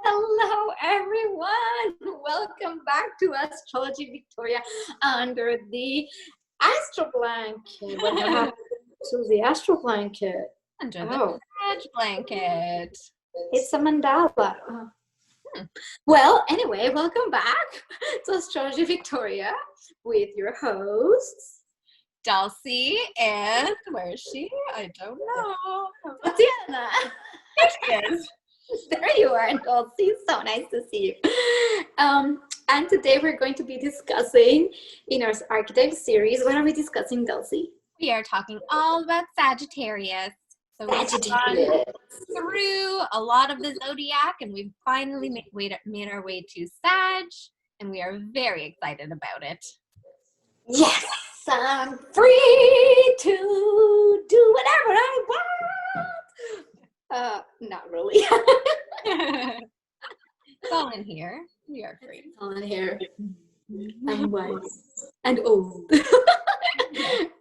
Hello, everyone. Welcome back to Astrology Victoria under the Astro Blanket. What happened to the Astro Blanket? Under the Sag blanket. It's a mandala. Well, anyway, welcome back to Astrology Victoria with your hosts, Dulcie and where is she? I don't know. Tatiana. There she is. There you are, Dulcie. So nice to see you. And today we're going to be discussing in our Archetype series. What are we discussing, Dulcie? We are talking all about Sagittarius. So we've gone through a lot of the zodiac and we've finally made our way to Sag, and we are very excited about it. Yes, I'm free to do whatever I want. Not really. It's all in here. We are free. It's all in here. I'm wise and old.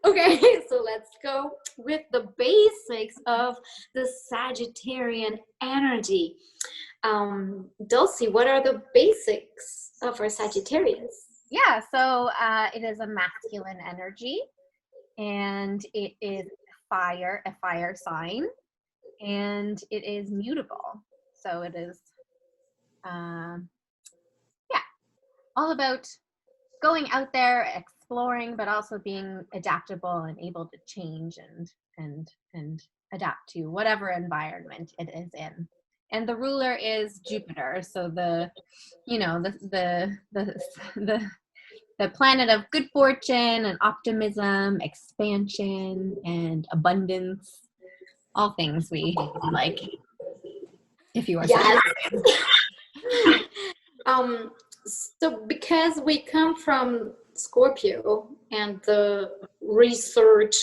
Okay, so let's go with the basics of the Sagittarian energy. Dulcie, what are the basics of our Sagittarius? Yeah, so it is a masculine energy, and it is a fire sign, and it is mutable. So it is, all about going out there, exploring, but also being adaptable and able to change and adapt to whatever environment it is in. And the ruler is Jupiter, so the planet of good fortune and optimism, expansion and abundance, all things we like. If you are Sagittarius. So because we come from Scorpio and the research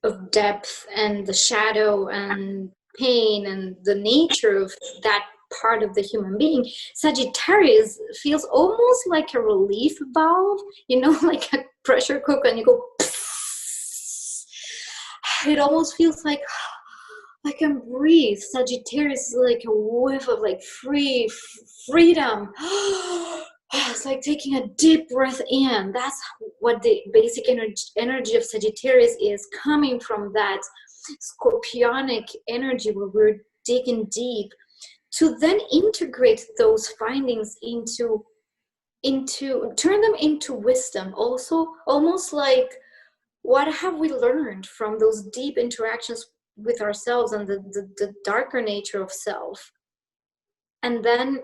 of depth and the shadow and pain and the nature of that part of the human being, Sagittarius feels almost like a relief valve, like a pressure cooker, and you go psss. It almost feels like I can breathe. Sagittarius is like a whiff of like freedom. It's like taking a deep breath in. That's what the basic energy of Sagittarius is, coming from that scorpionic energy where we're digging deep to then integrate those findings into turn them into wisdom. Also, almost like, what have we learned from those deep interactions with ourselves and the darker nature of self? And then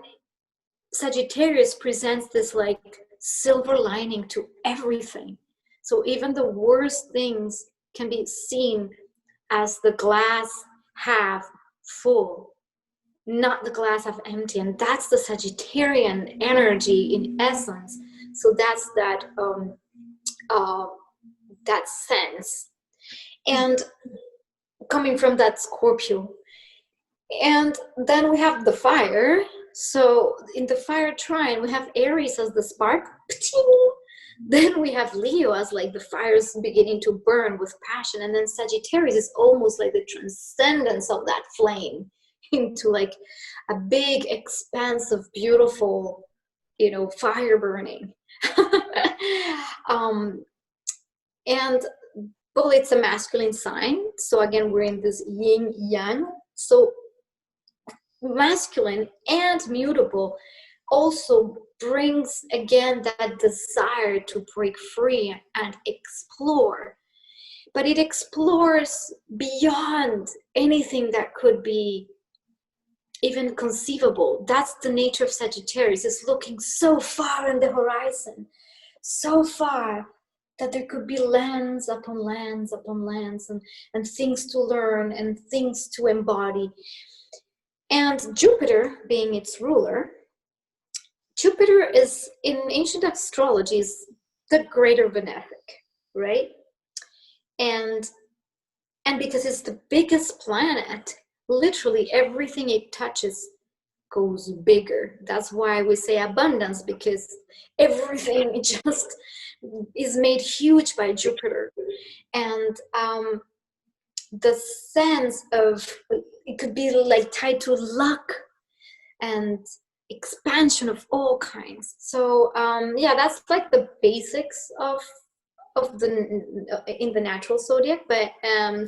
Sagittarius presents this like silver lining to everything. So even the worst things can be seen as the glass half full, not the glass half empty. And that's the Sagittarian energy in essence. So that's that sense. And coming from that Scorpio. And then we have the fire. So in the fire trine, we have Aries as the spark. Then we have Leo as like the fire's beginning to burn with passion. And then Sagittarius is almost like the transcendence of that flame into like a big expanse of beautiful, fire burning. And well, it's a masculine sign. So again, we're in this yin yang. So masculine and mutable also brings again that desire to break free and explore. But it explores beyond anything that could be even conceivable. That's the nature of Sagittarius. It's looking so far in the horizon, so far, that there could be lands upon lands upon lands and things to learn and things to embody. And Jupiter being its ruler, Jupiter is, in ancient astrology, is the greater benefic, right? And because it's the biggest planet, literally everything it touches goes bigger. That's why we say abundance, because everything just is made huge by Jupiter. And the sense of, it could be like tied to luck and expansion of all kinds. So yeah, that's like the basics of the in the natural zodiac. But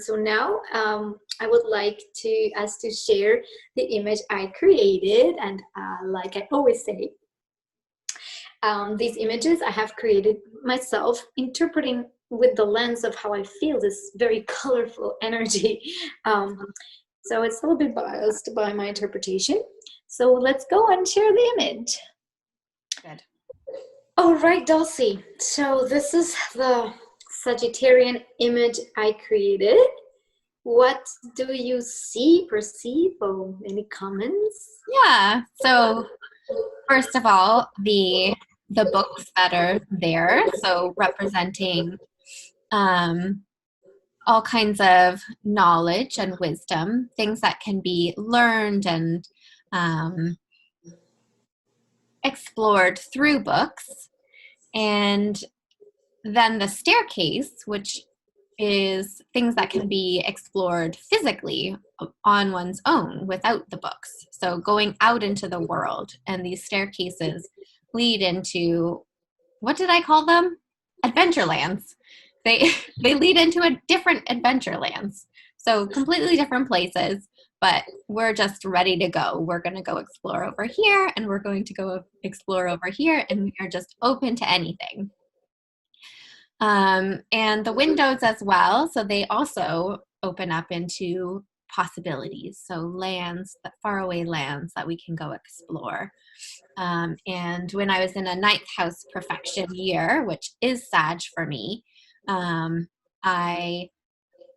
so now I would like to us to share the image I created, and like I always say, these images I have created myself, interpreting with the lens of how I feel this very colorful energy. So it's a little bit biased by my interpretation. So let's go and share the image. Good. All right, Dulcie. So this is the Sagittarian image I created. What do you see, perceive, or any comments? Yeah. So first of all, the books that are there, so representing all kinds of knowledge and wisdom, things that can be learned and explored through books. And then the staircase, which is things that can be explored physically on one's own without the books. So going out into the world, and these staircases lead into, what did I call them? Adventurelands. They lead into a different Adventurelands. So completely different places, but we're just ready to go. We're going to go explore over here, and we're going to go explore over here, and we are just open to anything. And the windows as well, so they also open up into possibilities. So lands, that faraway lands that we can go explore. And when I was in a ninth house perfection year, which is Sag for me, I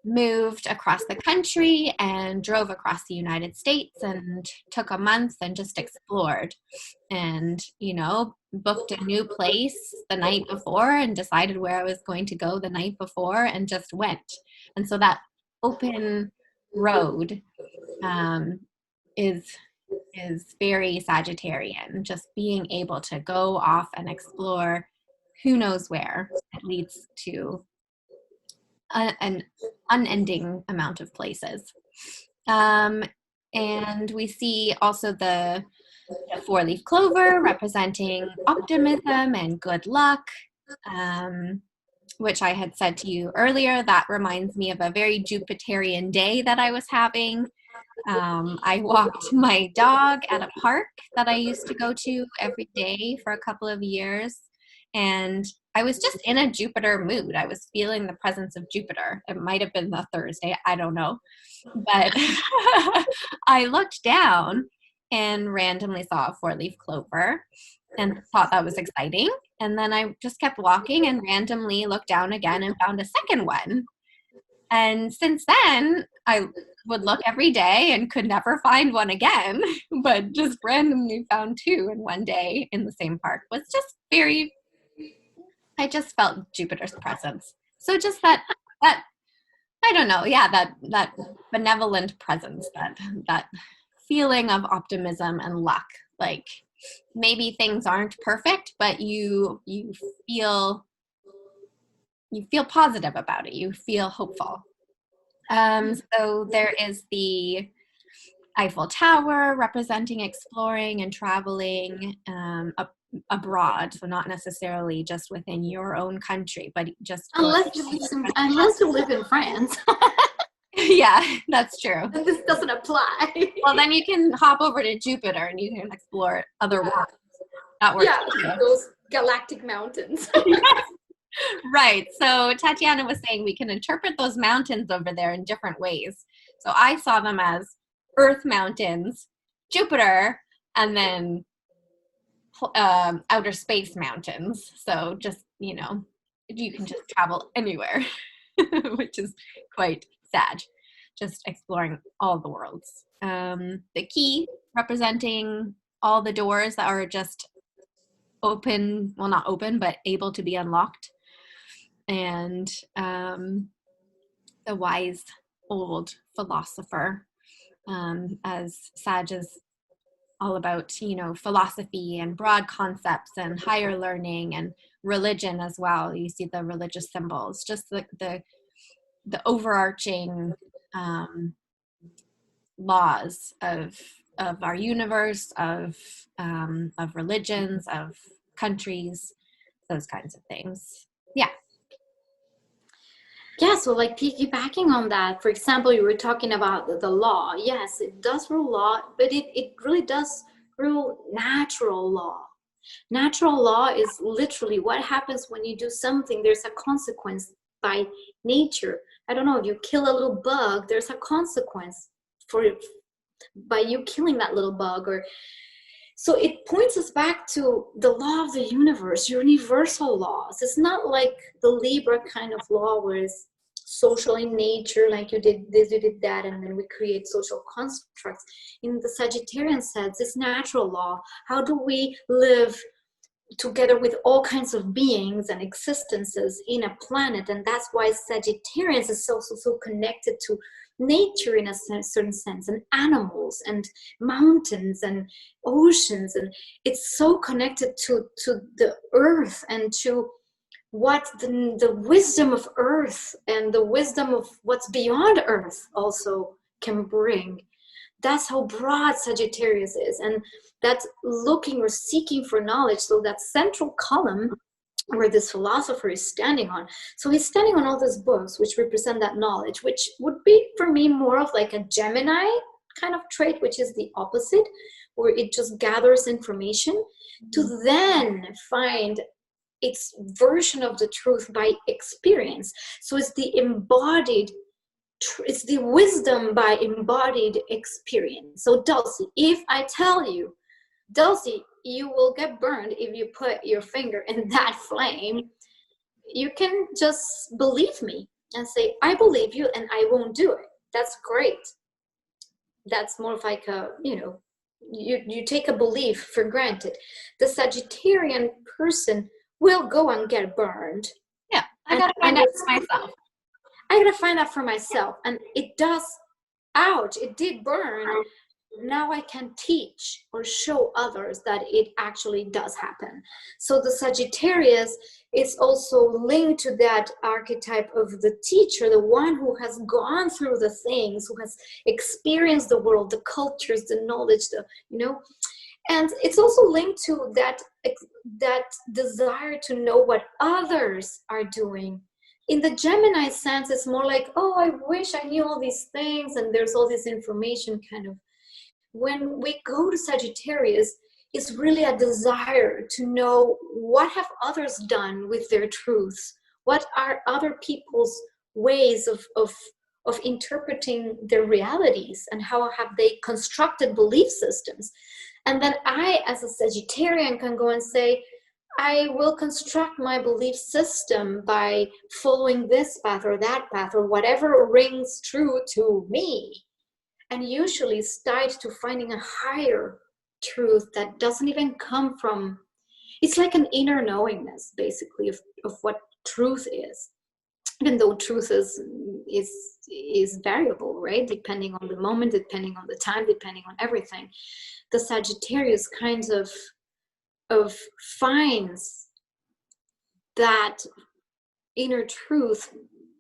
moved across the country and drove across the United States and took a month and just explored, and, you know, booked a new place the night before and decided where I was going to go the night before and just went. And so that open road is very Sagittarian, just being able to go off and explore who knows where. It leads to an unending amount of places. And we see also the four-leaf clover representing optimism and good luck, which I had said to you earlier. That reminds me of a very Jupiterian day that I was having. I walked my dog at a park that I used to go to every day for a couple of years, and I was just in a Jupiter mood. I was feeling the presence of Jupiter. It might have been the Thursday, I don't know. But I looked down and randomly saw a four-leaf clover and thought that was exciting. And then I just kept walking and randomly looked down again and found a second one. And since then, I would look every day and could never find one again, but just randomly found two in one day in the same park. Was just very, I just felt Jupiter's presence. So just that I don't know, yeah, that benevolent presence, that feeling of optimism and luck. Like, maybe things aren't perfect, but you feel positive about it. You feel hopeful. So there is the Eiffel Tower representing exploring and traveling abroad. So not necessarily just within your own country, but just Unless you live in France. Yeah, that's true. This doesn't apply. Well, then you can hop over to Jupiter and you can explore other worlds. That works. Yeah, those galactic mountains. Right. So Tatiana was saying we can interpret those mountains over there in different ways. So I saw them as Earth mountains, Jupiter, and then outer space mountains. So just, you know, you can just travel anywhere, which is quite sad. Just exploring all the worlds. The key representing all the doors that are just open, well, not open, but able to be unlocked. And the wise old philosopher, as Sag is all about, you know, philosophy and broad concepts and higher learning and religion as well. You see the religious symbols, just the overarching laws of our universe, of religions, of countries, those kinds of things. Yeah. Yeah, so like piggybacking on that, for example, you were talking about the law. Yes, it does rule law, but it really does rule natural law. Natural law is literally what happens when you do something. There's a consequence by nature. I don't know, if you kill a little bug, there's a consequence for by you killing that little bug. Or so it points us back to the law of the universe, universal laws. It's not like the Libra kind of law where it's social in nature, like you did this, you did that, and then we create social constructs. In the Sagittarian sense, it's natural law. How do we live together with all kinds of beings and existences in a planet? And that's why Sagittarius is so connected to nature in a certain sense, and animals and mountains and oceans, and it's so connected to the earth and to what the wisdom of earth and the wisdom of what's beyond earth also can bring. That's how broad Sagittarius is, and that's looking or seeking for knowledge. So that central column where this philosopher is standing on, so he's standing on all these books which represent that knowledge, which would be for me more of like a Gemini kind of trait, which is the opposite, where it just gathers information to then find its version of the truth by experience. So it's the embodied, it's the wisdom by embodied experience. So Dulcie, if I tell you, Dulcie, you will get burned if you put your finger in that flame, you can just believe me and say, I believe you and I won't do it. That's great. That's more of like a, you take a belief for granted. The Sagittarian person will go and get burned. Yeah, I gotta find out for myself. I gotta find out for myself. And it does, ouch, it did burn. Now I can teach or show others that it actually does happen. So the Sagittarius is also linked to that archetype of the teacher, the one who has gone through the things, who has experienced the world, the cultures, the knowledge, and it's also linked to that desire to know what others are doing. In the Gemini sense, it's more like, oh, I wish I knew all these things, and there's all this information kind of. When we go to Sagittarius, it's really a desire to know what have others done with their truths, what are other people's ways of interpreting their realities, and how have they constructed belief systems. And then I, as a Sagittarian, can go and say, I will construct my belief system by following this path or that path or whatever rings true to me. And usually it's tied to finding a higher truth that doesn't even come from, it's like an inner knowingness, basically, of what truth is. Even though truth is variable, right? Depending on the moment, depending on the time, depending on everything. The Sagittarius kinds of finds that inner truth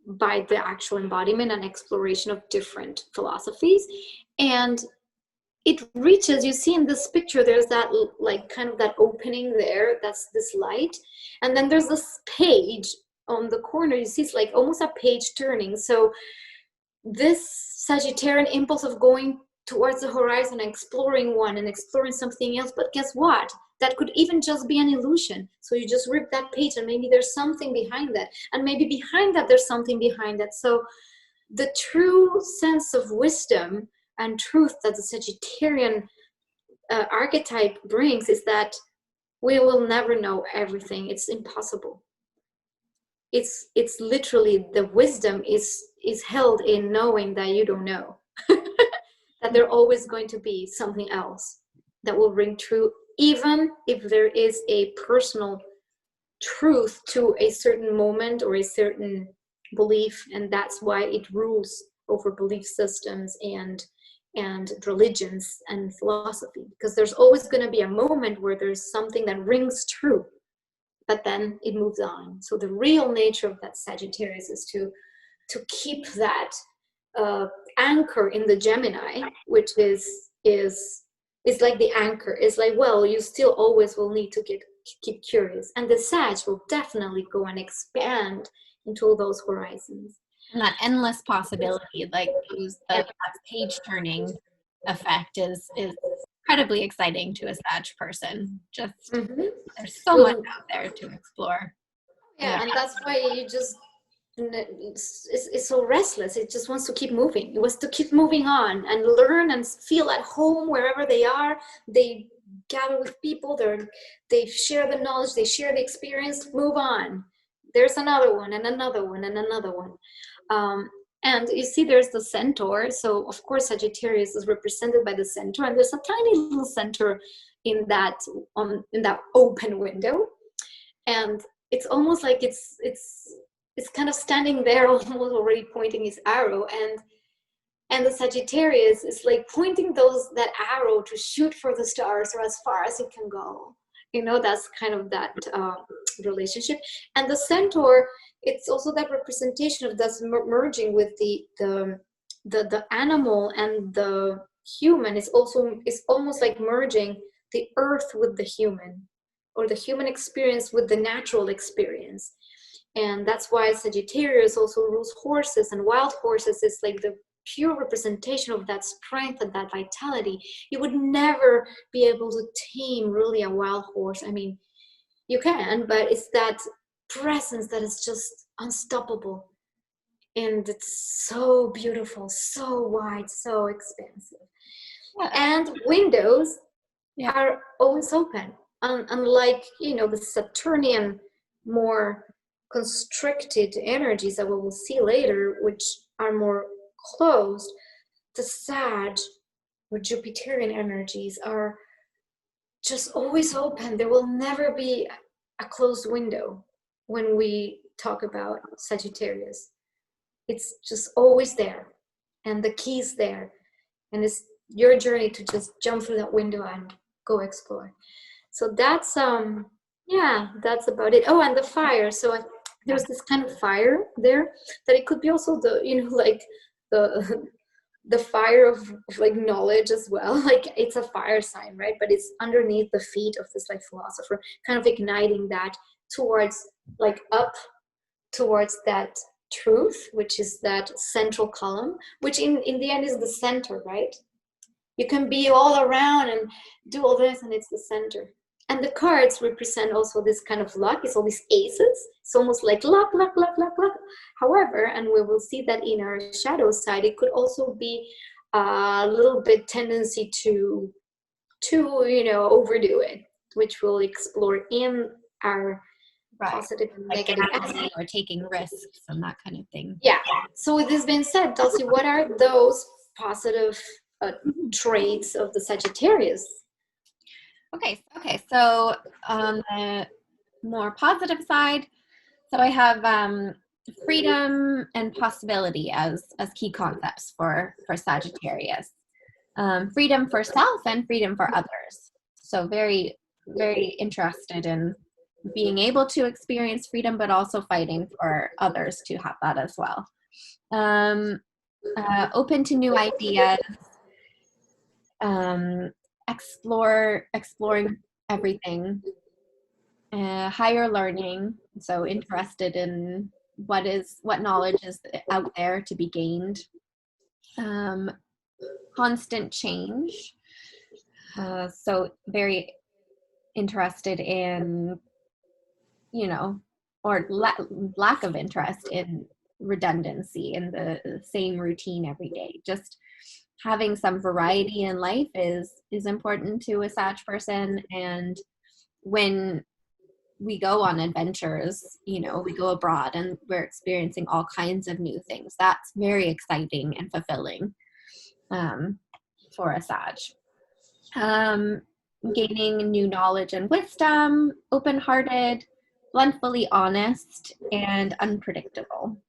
by the actual embodiment and exploration of different philosophies. And it reaches, you see in this picture, there's that like kind of that opening there, that's this light. And then there's this page on the corner, you see it's like almost a page turning. So this Sagittarian impulse of going towards the horizon, exploring one and exploring something else, but guess what? That could even just be an illusion. So you just rip that page and maybe there's something behind that. And maybe behind that, there's something behind that. So the true sense of wisdom and truth that the Sagittarian archetype brings is that we will never know everything. It's impossible. It's literally, the wisdom is held in knowing that you don't know. That there's always going to be something else that will ring true, even if there is a personal truth to a certain moment or a certain belief. And that's why it rules over belief systems and religions and philosophy, because there's always going to be a moment where there's something that rings true, but then it moves on. So the real nature of that Sagittarius is to keep that anchor in the Gemini, which is like the anchor. It's like, well, you still always will need to keep curious, and the Sag will definitely go and expand into all those horizons. And that endless possibility, like that page turning effect is incredibly exciting to a Sag person. Just there's so much out there to explore. Yeah, and that's why you just it's so restless. It just wants to keep moving. It wants to keep moving on and learn and feel at home wherever they are. They gather with people. They share the knowledge. They share the experience. Move on. There's another one and another one and another one. And you see, there's the centaur. So of course, Sagittarius is represented by the centaur, and there's a tiny little centaur in that open window, and it's almost like it's kind of standing there, almost already pointing his arrow, and the Sagittarius is like pointing that arrow to shoot for the stars or as far as it can go. That's kind of that relationship. And the centaur, it's also that representation of that's merging with the animal and the human. It's almost like merging the earth with the human, or the human experience with the natural experience. And that's why Sagittarius also rules horses, and wild horses is like the pure representation of that strength and that vitality. You would never be able to tame really a wild horse. I mean, you can, but it's that presence that is just unstoppable. And it's so beautiful, so wide, so expansive. Yeah. And windows are always open. Unlike, the Saturnian, more constricted energies that we will see later, which are more closed, the Sag or Jupiterian energies are just always open. There will never be a closed window when we talk about Sagittarius. It's just always there, and the key's there, and it's your journey to just jump through that window and go explore. So that's that's about it. Oh, and the fire. So there's this kind of fire there that it could be also like the fire of like knowledge as well. Like it's a fire sign, right? But it's underneath the feet of this like philosopher, kind of igniting that towards like up towards that truth, which is that central column, which in the end is the center, right? You can be all around and do all this, and it's the center. And the cards represent also this kind of luck. It's all these aces. It's almost like luck, luck, luck, luck, luck. However, and we will see that in our shadow side, it could also be a little bit tendency to overdo it, which we'll explore in our positive and negative aspects. Or taking risks and that kind of thing. Yeah. So with this being said, Dulcie, what are those positive traits of the Sagittarius? Okay. So on the more positive side, so I have freedom and possibility as key concepts for Sagittarius. Freedom for self and freedom for others. So very, very interested in being able to experience freedom, but also fighting for others to have that as well. Open to new ideas. Exploring everything, higher learning, so interested in what knowledge is out there to be gained, constant change, so very interested in or lack of interest in redundancy in the same routine every day. Just having some variety in life is important to a Sag person. And when we go on adventures, we go abroad and we're experiencing all kinds of new things. That's very exciting and fulfilling for a Sag. Gaining new knowledge and wisdom, open-hearted, bluntly honest, and unpredictable.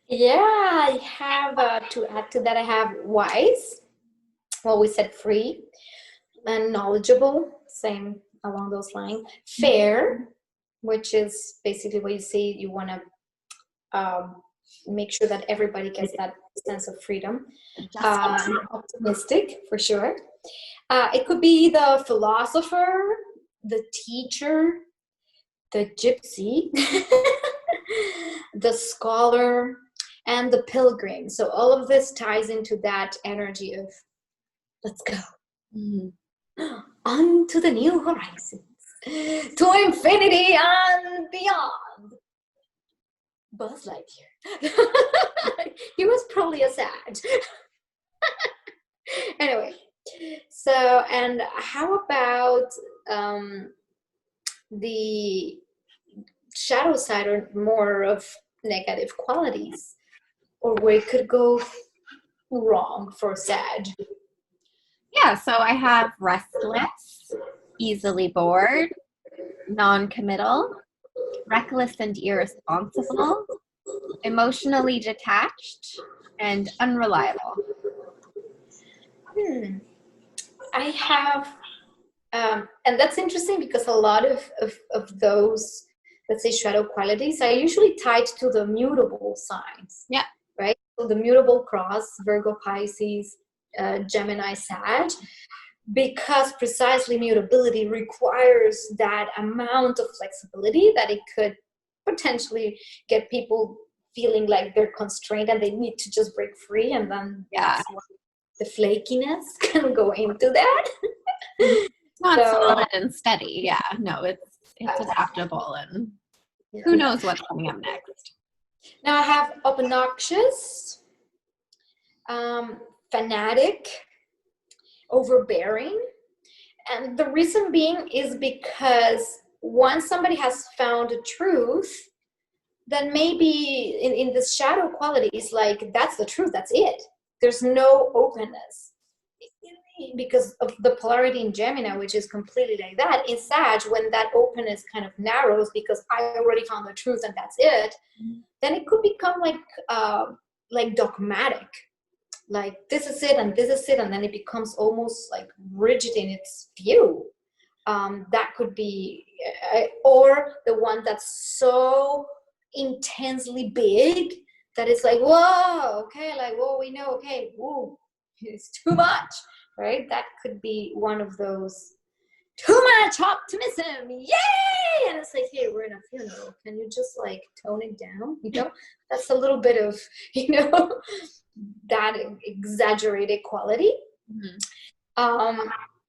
Yeah, I have to add to that. I have wise. Well, we said free and knowledgeable, same along those lines. Fair, which is basically what you say you want to make sure that everybody gets that sense of freedom. Justice. Optimistic, for sure. It could be the philosopher, the teacher, the gypsy, the scholar, and the pilgrim. So all of this ties into that energy of, let's go. On to the new horizons, to infinity and beyond. Buzz Lightyear. He was probably a Sag. Anyway, so, and how about the shadow side, or more of negative qualities, or where it could go wrong for Sag? Yeah, so I have restless, easily bored, non-committal, reckless and irresponsible, emotionally detached, and unreliable. I have, and that's interesting because a lot of those, let's say, shadow qualities are usually tied to the mutable signs. Yeah. Right? So the mutable cross, Virgo, Pisces, Gemini, Sag, because precisely mutability requires that amount of flexibility that it could potentially get people feeling like they're constrained and they need to just break free, and then that's what the flakiness can go into that. It's not solid and steady. Yeah, no, it's adaptable, and who knows what's coming up next. Now I have obnoxious, fanatic, overbearing. And the reason being is because once somebody has found a truth, then maybe in the shadow qualities, like, that's the truth, that's it. There's no openness. Because of the polarity in Gemini, which is completely like that. In Sag, when that openness kind of narrows because I already found the truth and that's it, then it could become like dogmatic. Like, this is it and this is it, and then it becomes almost like rigid in its view. That could be, or the one that's so intensely big that it's like, whoa, okay, like, whoa, we know, okay, whoa, it's too much, right? That could be one of those, too much optimism, yay! And it's like, hey, we're in a funeral. Can you just like tone it down? You know, that's a little bit of, you know, that exaggerated quality.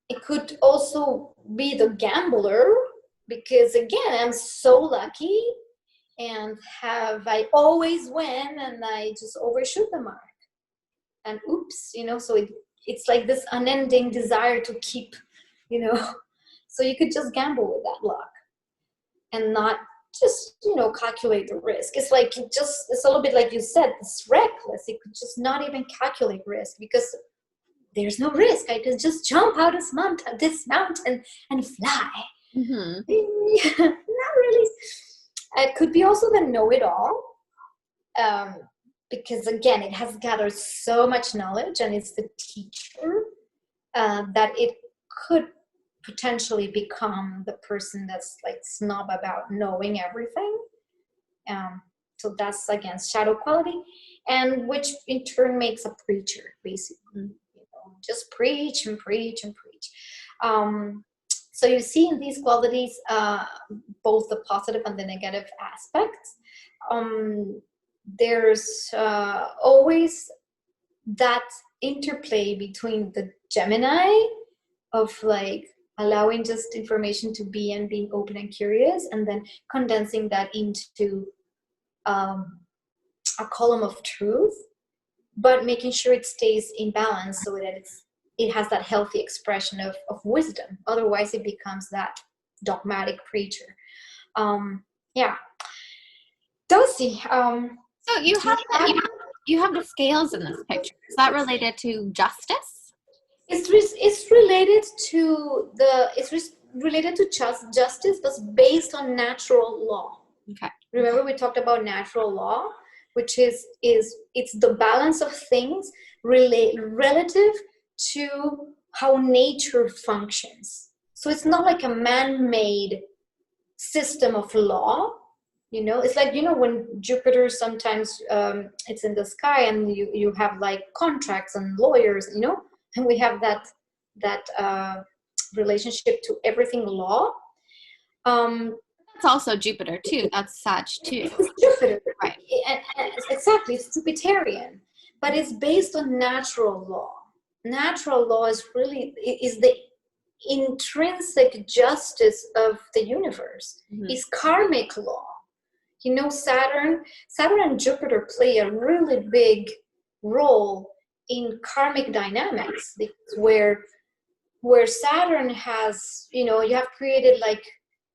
It could also be the gambler, because again, I'm so lucky and I always win and I just overshoot the mark. And oops, you know, so it's like this unending desire to keep, you know, so you could just gamble with that luck and not just, you know, calculate the risk. It's like, it's a little bit like you said, it's reckless. You could just not even calculate risk because there's no risk. I could just jump out this mountain and fly. Not really. It could be also the know-it-all, because again, it has gathered so much knowledge and it's the teacher, that it could potentially become the person that's like snob about knowing everything. So that's against shadow quality, and which in turn makes a preacher, basically. You know, just preach and preach and preach. So you see in these qualities, both the positive and the negative aspects. There's always that interplay between the Gemini of like allowing just information to be and being open and curious, and then condensing that into a column of truth, but making sure it stays in balance so that it has that healthy expression of wisdom. Otherwise it becomes that dogmatic preacher. Dulcie, so you have the scales in this picture. Is that related to justice? It's related to justice, but based on natural law. Okay. Remember we talked about natural law, which is it's the balance of things relative to how nature functions. So it's not like a man-made system of law. You know, it's like, you know, when Jupiter sometimes it's in the sky and you have like contracts and lawyers, you know, and we have that relationship to everything law. That's also Jupiter too. That's Sag too. It's Jupiter, Right. and exactly, it's Jupiterian, but it's based on natural law. Natural law is really is the intrinsic justice of the universe. Is karmic law. You know, Saturn and Jupiter play a really big role in karmic dynamics, because where Saturn has, you know, you have created like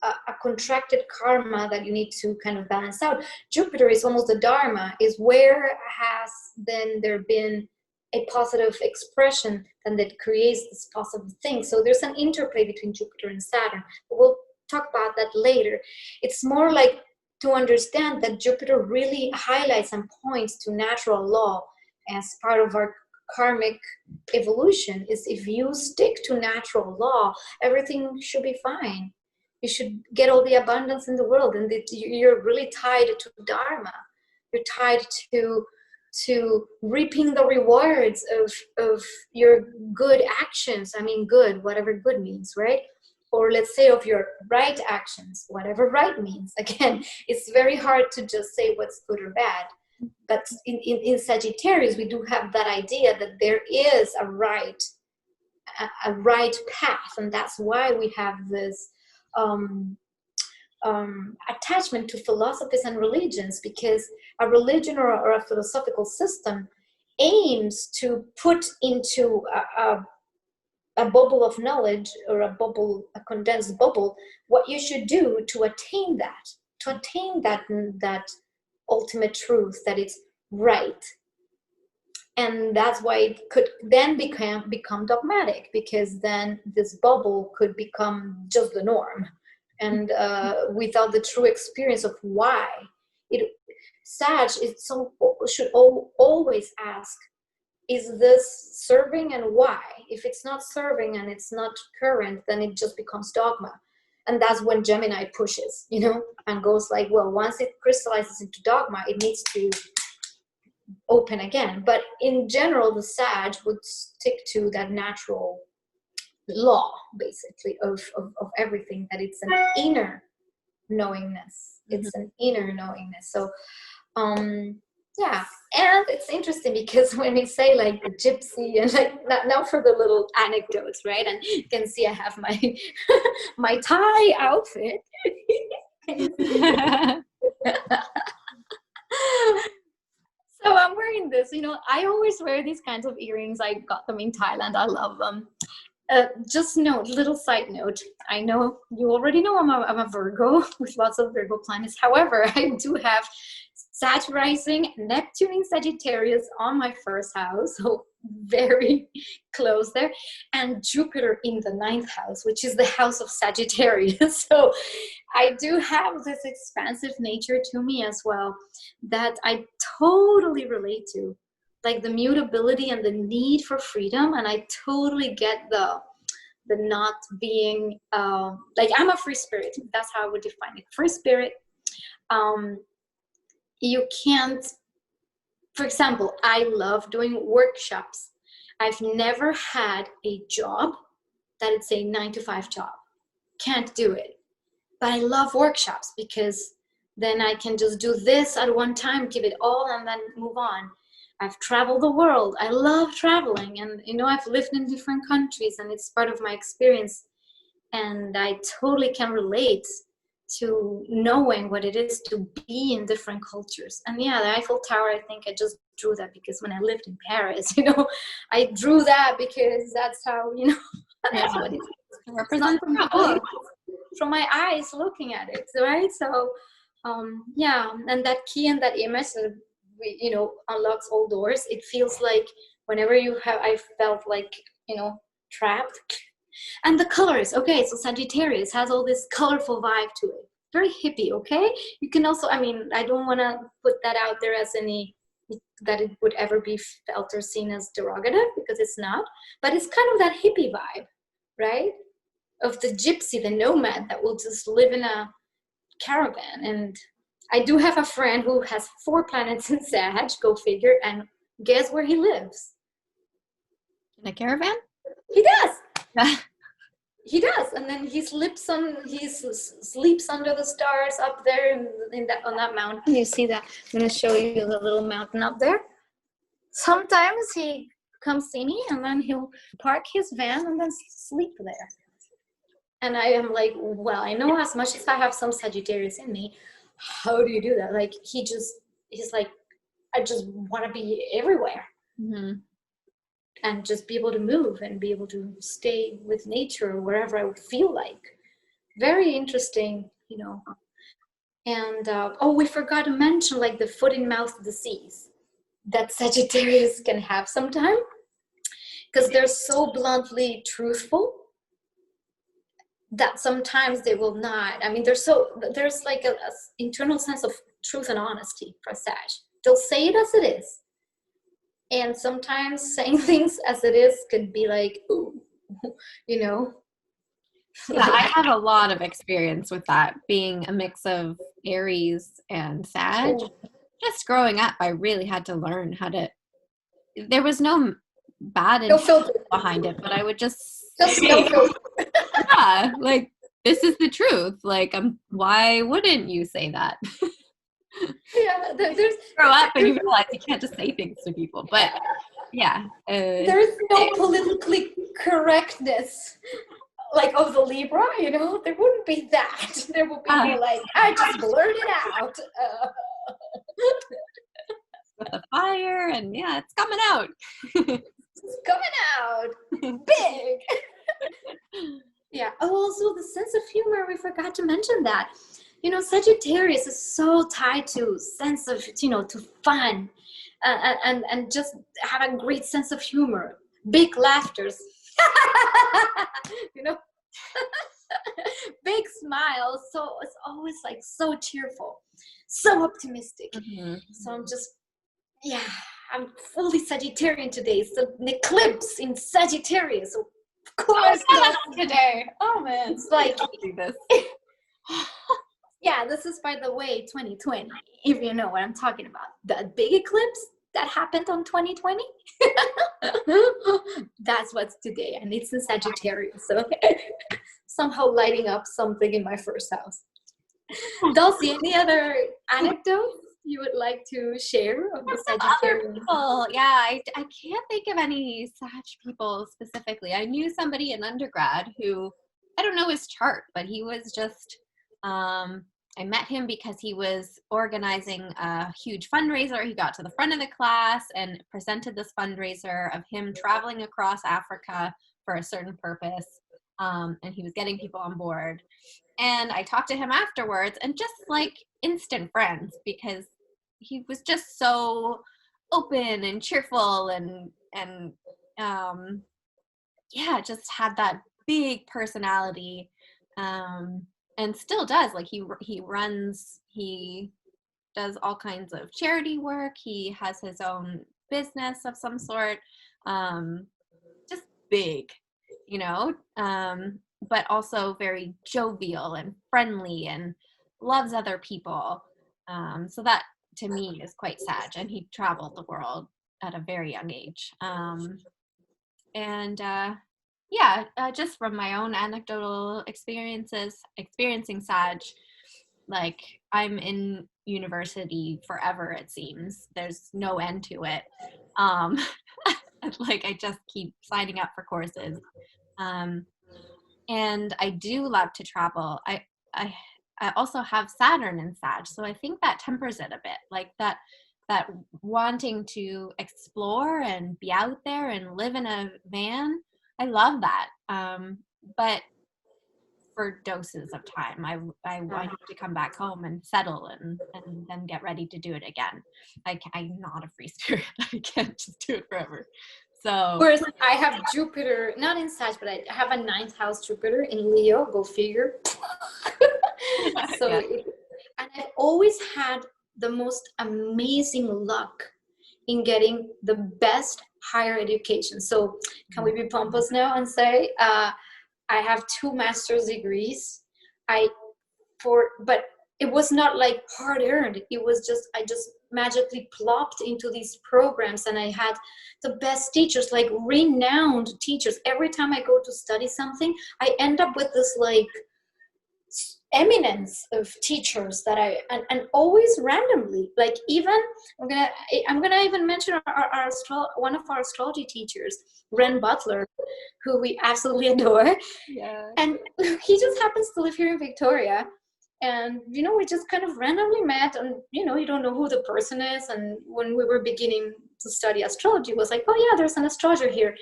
a contracted karma that you need to kind of balance out. Jupiter is almost the Dharma, is where has then there been a positive expression and that creates this positive thing. So there's an interplay between Jupiter and Saturn. But we'll talk about that later. It's more like to understand that Jupiter really highlights and points to natural law as part of our karmic evolution. Is if you stick to natural law, everything should be fine. You should get all the abundance in the world, and you're really tied to Dharma. You're tied to reaping the rewards of your good actions. I mean, good, whatever good means, right? Or let's say of your right actions, whatever right means. Again, it's very hard to just say what's good or bad. But in Sagittarius, we do have that idea that there is a right path, and that's why we have this attachment to philosophies and religions, because a religion or a philosophical system aims to put into a bubble of knowledge, or a condensed bubble, what you should do to attain that ultimate truth, that it's right. And that's why it could then become dogmatic, because then this bubble could become just the norm, and without the true experience of why Sag should always ask, is this serving, and why? If it's not serving and it's not current, then it just becomes dogma. And that's when Gemini pushes, you know, and goes like, well, once it crystallizes into dogma, it needs to open again. But in general, the Sag would stick to that natural law, basically, of everything, that it's an inner knowingness. It's an inner knowingness. So yeah, and it's interesting because when we say like the gypsy, and like now for the little anecdotes, right? And you can see I have my my tie outfit. So I'm wearing this, you know, I always wear these kinds of earrings. I got them in Thailand. I love them. Just note, little side note, I know you already know I'm a Virgo with lots of Virgo planets. However, I do have Sag rising, Neptune in Sagittarius on my first house, so very close there, and Jupiter in the 9th house, which is the house of Sagittarius. So I do have this expansive nature to me as well that I totally relate to, like the mutability and the need for freedom. And I totally get the not being like, I'm a free spirit. That's how I would define it. Free spirit. You can't, for example, I love doing workshops. I've never had a job that it's a 9-to-5 job. Can't do it. But I love workshops because then I can just do this at one time, give it all, and then move on. I've traveled the world. I love traveling, and you know, I've lived in different countries, and it's part of my experience. And I totally can relate to knowing what it is to be in different cultures. And yeah, the Eiffel Tower, I think I just drew that because when I lived in Paris, you know, I drew that because that's how, you know, that's what it represents from my eyes looking at it, right? So yeah, and that key and that image, you know, unlocks all doors. It feels like whenever I felt like, you know, trapped. And the colors, okay, so Sagittarius has all this colorful vibe to it. Very hippie, okay? You can also, I mean, I don't want to put that out there as any, that it would ever be felt or seen as derogative, because it's not. But it's kind of that hippie vibe, right? Of the gypsy, the nomad that will just live in a caravan. And I do have a friend who has 4 planets in Sag, go figure, and guess where he lives? In a caravan? He does. He does, and then he sleeps under the stars up there on that mountain. You see that? I'm gonna show you the little mountain up there. Sometimes he comes see me, and then he'll park his van and then sleep there. And I am like, well, I know as much as I have some Sagittarius in me, how do you do that? Like he's like, I just want to be everywhere. Mm-hmm. And just be able to move and be able to stay with nature or wherever I would feel like. Very interesting, you know. And we forgot to mention like the foot and mouth disease that Sagittarius can have sometimes, because they're so bluntly truthful that sometimes they will not. I mean, there's like a internal sense of truth and honesty for Sag. They'll say it as it is. And sometimes saying things as it is can be like, ooh, you know. Yeah, I have a lot of experience with that, being a mix of Aries and Sag. Just growing up, I really had to learn how to. There was no bad intent behind it, but I would just say, yeah, like, this is the truth. Like, why wouldn't you say that? Yeah, there's grow up and you realize you can't just say things to people, but yeah, there's no politically correctness like of the Libra, you know. There wouldn't be that. There would be more like, I just blurt it out with the fire, and yeah, it's coming out. It's coming out big. Yeah. Also the sense of humor, we forgot to mention that. You know, Sagittarius is so tied to sense of, you know, to fun, and just have a great sense of humor, big laughters, you know, big smiles. So it's always like so cheerful, so optimistic. Mm-hmm. So I'm fully Sagittarian today. It's an eclipse in Sagittarius. So of course, today. Oh man, it's like do this. Yeah, this is, by the way, 2020, if you know what I'm talking about. The big eclipse that happened on 2020, that's what's today, and it's in Sagittarius, so somehow lighting up something in my first house. Dulcie, any other anecdotes you would like to share of the Sagittarius? Yeah, I can't think of any Sag people specifically. I knew somebody in undergrad who, I don't know his chart, but he was just... I met him because he was organizing a huge fundraiser. He got to the front of the class and presented this fundraiser of him traveling across Africa for a certain purpose. And he was getting people on board. And I talked to him afterwards, and just like instant friends, because he was just so open and cheerful and just had that big personality. And still does. Like he does all kinds of charity work. He has his own business of some sort. Just big, you know, but also very jovial and friendly and loves other people. So that to me is quite Sag. And he traveled the world at a very young age. Just from my own anecdotal experiencing Sag, like I'm in university forever, it seems. There's no end to it. Like I just keep signing up for courses. And I do love to travel. I also have Saturn in Sag, so I think that tempers it a bit. Like that wanting to explore and be out there and live in a van. I love that. But for doses of time, I want to come back home and settle and then get ready to do it again. I'm not a free spirit. I can't just do it forever. So whereas I have Jupiter, not in Sag, but I have a 9th house Jupiter in Leo, go figure. So, yeah. And I've always had the most amazing luck in getting the best higher education. So can we be pompous now and say I have 2 master's degrees, but it was not like hard earned. It was just, I just magically plopped into these programs, and I had the best teachers, like renowned teachers. Every time I go to study something, I end up with this like eminence of teachers that and always randomly, like even I'm gonna even mention one of our astrology teachers, Ren Butler, who we absolutely adore. Yeah. And he just happens to live here in Victoria, and we just kind of randomly met, and you don't know who the person is. And when we were beginning to study astrology, it was like, oh yeah, there's an astrologer here.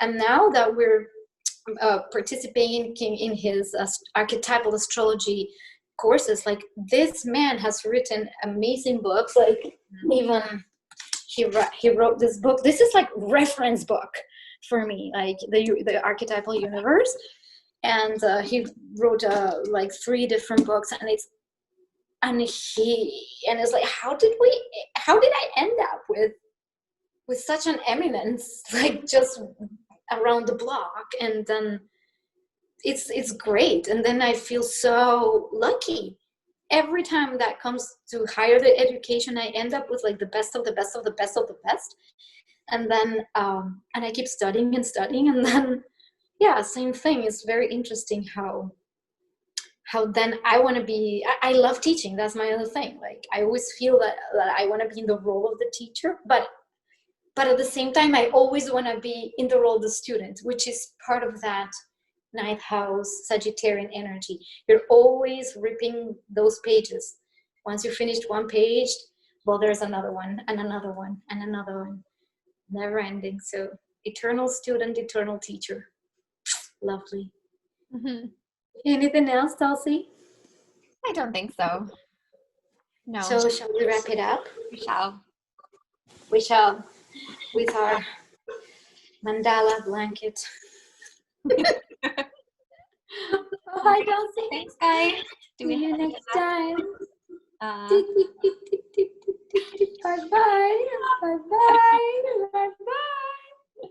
And now that we're participating in his archetypal astrology courses, like this man has written amazing books. Like even he wrote this book. This is like reference book for me, like the archetypal universe. And he wrote like 3 different books, and it's like, how did I end up with such an eminence, like just around the block? And then it's great. And then I feel so lucky every time that comes to higher education. I end up with like the best of the best of the best of the best. And then and I keep studying and studying, and then yeah, same thing. It's very interesting how then I want to be. I love teaching. That's my other thing. Like I always feel that I want to be in the role of the teacher, but at the same time, I always want to be in the role of the student, which is part of that 9th house Sagittarian energy. You're always ripping those pages. Once you finished one page, well, there's another one and another one and another one. Never ending. So eternal student, eternal teacher. Lovely. Mm-hmm. Anything else, Dulcie? I don't think so. No. So shall we wrap it up? We shall. We shall, with our mandala blanket. Bye, Dulcie. Thanks, guys. See you next time. Uh, Bye-bye. Bye-bye. Bye-bye.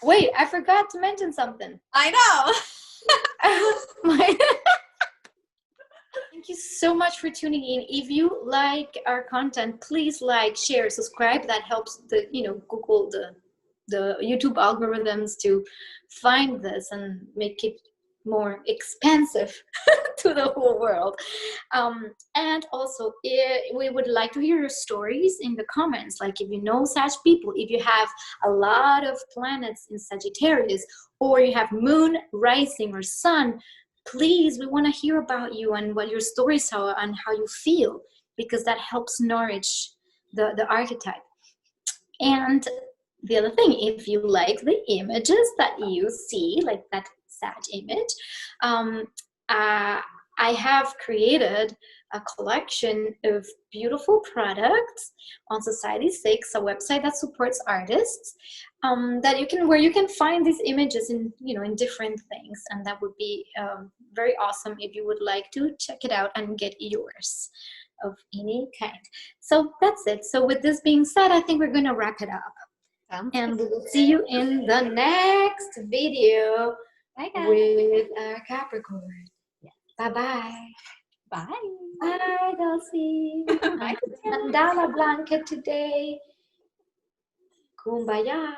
Wait, I forgot to mention something. I know. Thank you so much for tuning in. If you like our content, please like, share, subscribe. That helps the Google, the YouTube algorithms to find this and make it more expansive to the whole world. And also, we would like to hear your stories in the comments. Like if you know Sag people, if you have a lot of planets in Sagittarius, or you have moon, rising, or sun, please, we want to hear about you and what your stories are and how you feel, because that helps nourish the archetype. And the other thing, if you like the images that you see, like that Sag image, I have created a collection of beautiful products on Society 6, a website that supports artists, where you can find these images in different things, and that would be very awesome if you would like to check it out and get yours of any kind. So that's it. So with this being said, I think we're going to wrap it up. And we will see you in the next video. Bye, guys. With Capricorn. Yes. Bye-bye. Bye. Bye, Dulcie. Bye. Mandala blanket today. Kumbaya.